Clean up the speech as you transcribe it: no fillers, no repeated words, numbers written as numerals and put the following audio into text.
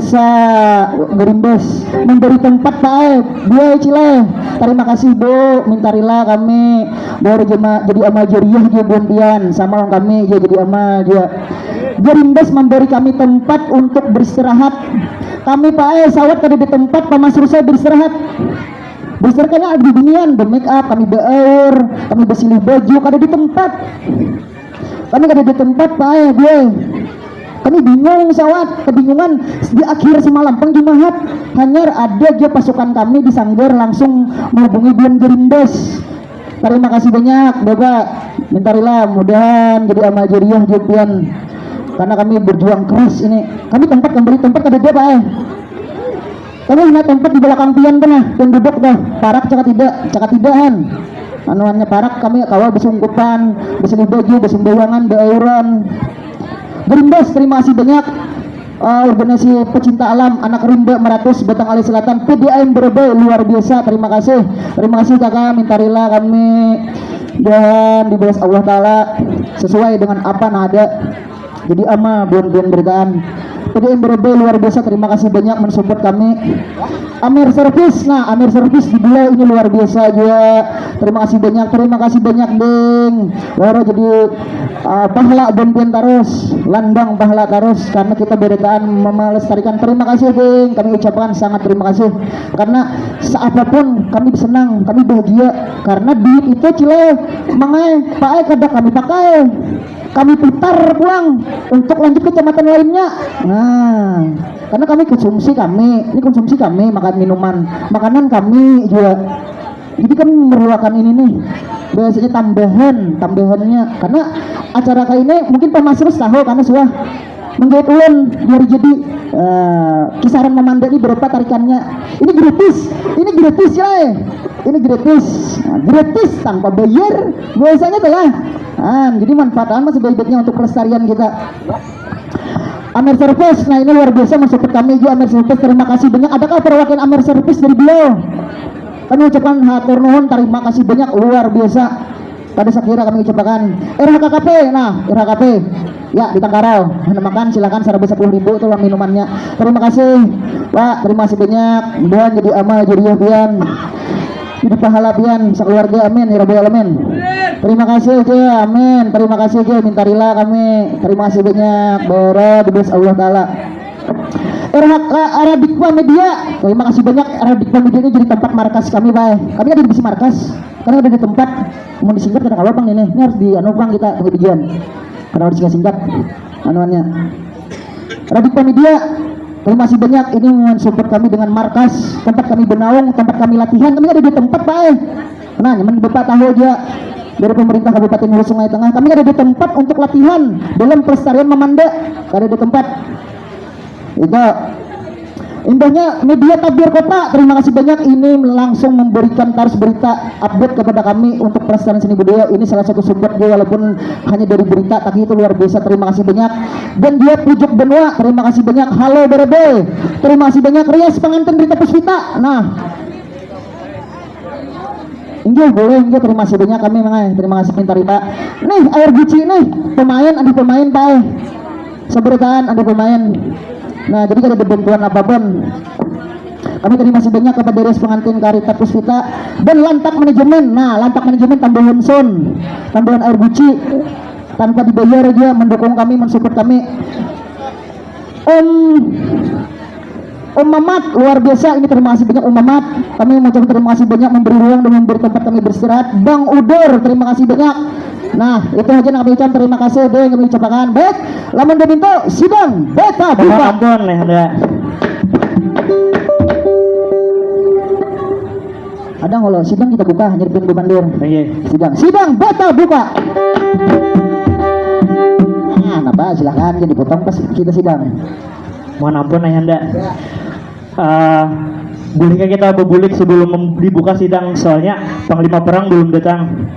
biasa Gerimbes memberi tempat Pak dia Cile. Terima kasih Bu, mintarilah kami baru jadi ama jariah dia buntian sama orang kami dia jadi ama dia. Gerimbes memberi kami tempat untuk beristirahat. Kami Pak sawat kada di tempat Mas Rusa beristirahat. Beristirahatnya ada di binian, be make up, kami beur, kami bersilih baju kada di tempat. Kami kada di tempat Pak dia. Kami bingung sawat, kebingungan di akhir semalam pengjumahat hanya ada aja pasukan kami di Sanggar langsung menghubungi Buan Gerimbes. Terima kasih banyak Bapak, mintarilah mudahan jadi amal jariah Jupian karena kami berjuang keras ini. Kami tempat kembali tempat ada dia Pak kami hanya tempat di belakang pian pernah yang duduk dah parak cakap tidakan anuannya parak kami kawal besungkupan bersih baju bersumbawangan beauran. Gerimbes terima kasih banyak organisasi pecinta alam anak rimba Meratus Batang Ali Selatan PDAM Brebes luar biasa. Terima kasih kakak, mintarilah kami dan dibalas Allah Ta'ala sesuai dengan apa nada jadi ama buan-buan beritaan PDAM Brebes luar biasa. Terima kasih banyak mensupport kami. Amir Service, nah Amir Service di Belau ini luar biasa juga. Terima kasih banyak Ding. Wara jadi pahala bontian terus, landang pahala terus karena kita beritaan melestarikan. Terima kasih Ding, kami ucapkan sangat terima kasih karena seapapun kami senang, kami bahagia karena duit itu Cile mangai pakai kada kami pakai. Kami putar pulang untuk lanjut ke kecamatan lainnya. Nah, karena kami konsumsi kami makan minuman, makanan kami juga. Jadi kami memerlukan ini nih. Biasanya tambahannya karena acara kayak ini mungkin Pak Masrus tahu karena suah menggait ulun biar jadi kisaran memanda ini berapa tarikannya. Ini gratis ya. Ini gratis tanpa bayar biasanya tuh lah. Jadi manfaatkan mas sebaik-baiknya untuk kelestarian kita. Amir Service, nah ini luar biasa mensupport kami juga Amir Service. Terima kasih banyak. Adakah perwakilan Amir Service dari beliau? Kami ucapkan hatur nuhun, terima kasih banyak luar biasa. Pada sekira kami ucapkan RHKKP, nah RHKP ya di Tangkarau makan silakan serba 10.000 itu lah minumannya. Terima kasih Pak, terima kasih banyak. Mudahan jadi amal jariah pian, jadi pahala pian sekeluarga, amin ya rabbal alamin. Terima kasih ke, amin. Terima kasih ke, mintarilah kami. Terima kasih banyak. Bora dibes Allah Ta'ala. Arabikwa Media, terima kasih banyak. Arabikwa Media ini jadi tempat markas kami, Pak. Kami ada di bisi markas, karena ada di tempat mau disingkat karena kalau bang ini harus di bang kita tujuan. Karena harus disingkat anuannya. Arabikwa Media, terima kasih banyak. Ini mensupport kami dengan markas, tempat kami bernaung, tempat kami latihan. Kami ada di tempat, Pak. Nah, nyaman Bapak tahu aja. Dari pemerintah Kabupaten Hulu Sungai Tengah kami ada di tempat untuk latihan dalam pelestarian memanda, ada di tempat itu indahnya media tabir kota. Terima kasih banyak, ini langsung memberikan tarus berita update kepada kami untuk pelestarian seni budaya. Ini salah satu sumber dia walaupun hanya dari berita tapi itu luar biasa. Terima kasih banyak. Dan dia Pujuk Benua, terima kasih banyak. Halo Berebe, terima kasih banyak. Rias pengantin Rita Puspita, nah Inggih boleh, terima kasih banyak kami mengai. Terima kasih pintar Pak. Nih air guci nih, ada pemain Pak. Seberitaan ada pemain. Nah, jadi kalau ada bantuan apapun kami terima kasih banyak kepada Rias pengantin Karita Puspita dan lantak manajemen. Nah, lantak manajemen tambahan tambahan air guci tanpa dibayar aja mendukung kami, mensupport kami. Om Mamat luar biasa, ini terima kasih banyak Om Mamat. Kami mengucapkan terima kasih banyak memberi ruang dan memberi tempat kami beristirahat. Bang Udur, terima kasih banyak. Nah, itu aja yang kami ucapkan, terima kasih deh yang kami ucapkan. Baik, lamun Dominto sidang beta buka. Ampun nih ada. Ada kalau sidang kita buka nyerpin Bu Bandir. Iya. Sidang beta buka. Nah, napa silakan jadi potong pas kita sidang. Mohon ampun ayahanda. Bolehkah kita berbulik sebelum dibuka sidang soalnya Panglima Perang belum datang.